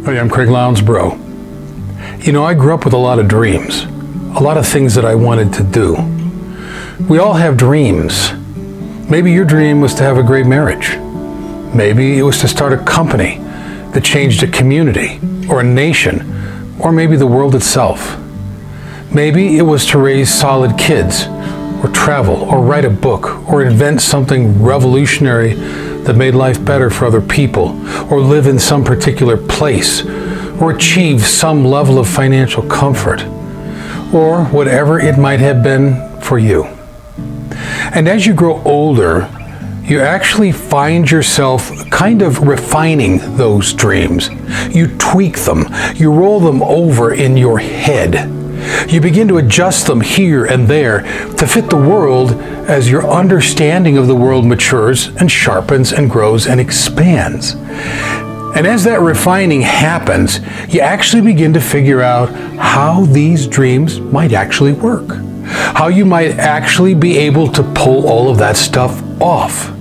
Hi, I'm Craig Lounsbrough. You know, I grew up with a lot of dreams, a lot of things that I wanted to do. We all have dreams. Maybe your dream was to have a great marriage. Maybe it was to start a company that changed a community or a nation, or maybe the world itself. Maybe it was to raise solid kids, or travel, or write a book, or invent something revolutionary that made life better for other people, or live in some particular place, or achieve some level of financial comfort, or whatever it might have been for you. And as you grow older, you actually find yourself kind of refining those dreams. You tweak them, you roll them over in your head. You begin to adjust them here and there to fit the world as your understanding of the world matures and sharpens and grows and expands. And as that refining happens, you actually begin to figure out how these dreams might actually work, how you might actually be able to pull all of that stuff off.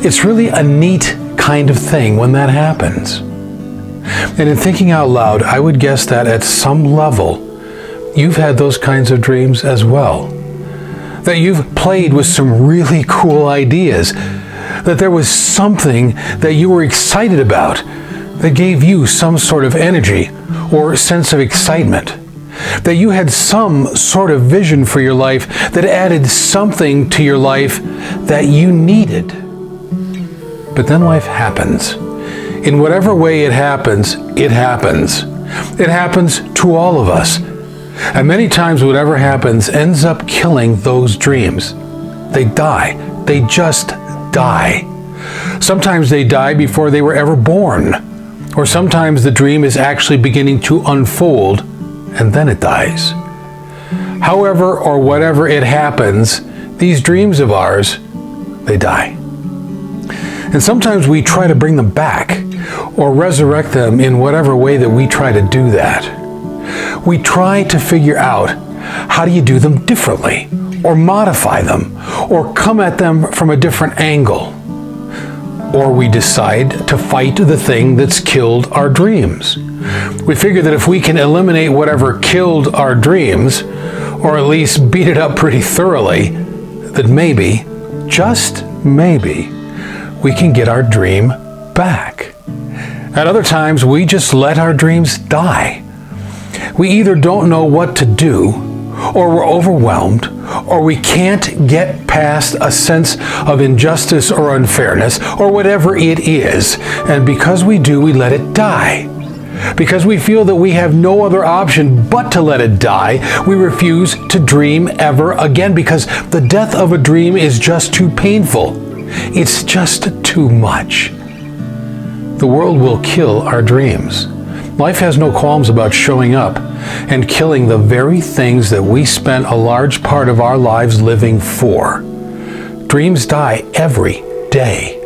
It's really a neat kind of thing when that happens. And in thinking out loud, I would guess that at some level, you've had those kinds of dreams as well. That you've played with some really cool ideas. That there was something that you were excited about that gave you some sort of energy or sense of excitement. That you had some sort of vision for your life that added something to your life that you needed. But then life happens. In whatever way it happens, it happens. It happens to all of us. And many times whatever happens ends up killing those dreams. They die. They just die. Sometimes they die before they were ever born. Or sometimes the dream is actually beginning to unfold and then it dies. However or whatever it happens, these dreams of ours, they die. And sometimes we try to bring them back or resurrect them in whatever way that we try to do that. We try to figure out how do you do them differently, or modify them, or come at them from a different angle. Or we decide to fight the thing that's killed our dreams. We figure that if we can eliminate whatever killed our dreams, or at least beat it up pretty thoroughly, that maybe, just maybe, we can get our dream back. At other times, we just let our dreams die. We either don't know what to do, or we're overwhelmed, or we can't get past a sense of injustice or unfairness, or whatever it is. And because we do, we let it die. Because we feel that we have no other option but to let it die, we refuse to dream ever again, because the death of a dream is just too painful. It's just too much. The world will kill our dreams. Life has no qualms about showing up and killing the very things that we spent a large part of our lives living for. Dreams die every day.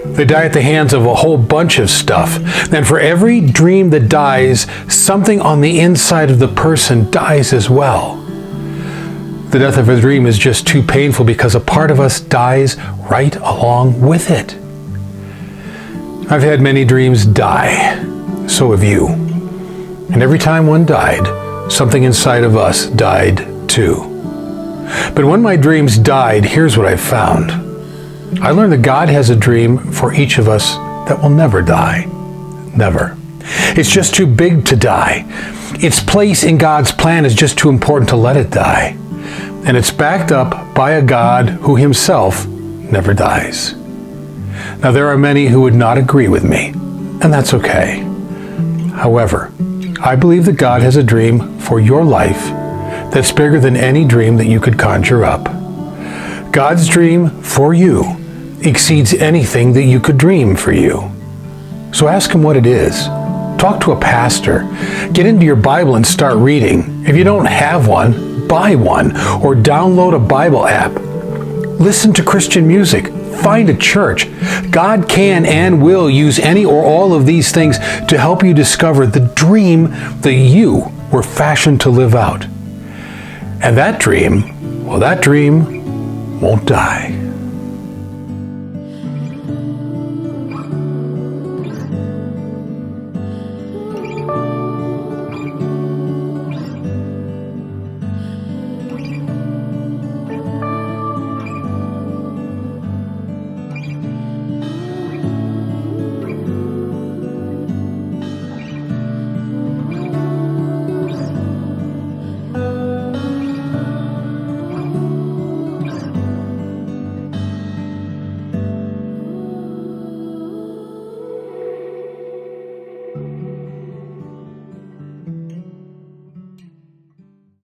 They die at the hands of a whole bunch of stuff. And for every dream that dies, something on the inside of the person dies as well. The death of a dream is just too painful because a part of us dies right along with it. I've had many dreams die. So have you. And every time one died, something inside of us died too. But when my dreams died, here's what I found. I learned that God has a dream for each of us that will never die. Never. It's just too big to die. Its place in God's plan is just too important to let it die. And it's backed up by a God who himself never dies. Now, there are many who would not agree with me, and that's okay. However, I believe that God has a dream for your life that's bigger than any dream that you could conjure up. God's dream for you exceeds anything that you could dream for you. So ask him what it is. Talk to a pastor. Get into your Bible and start reading. If you don't have one, buy one or download a Bible app. Listen to Christian music. Find a church. God can and will use any or all of these things to help you discover the dream that you we're fashioned to live out. And that dream, well, that dream won't die.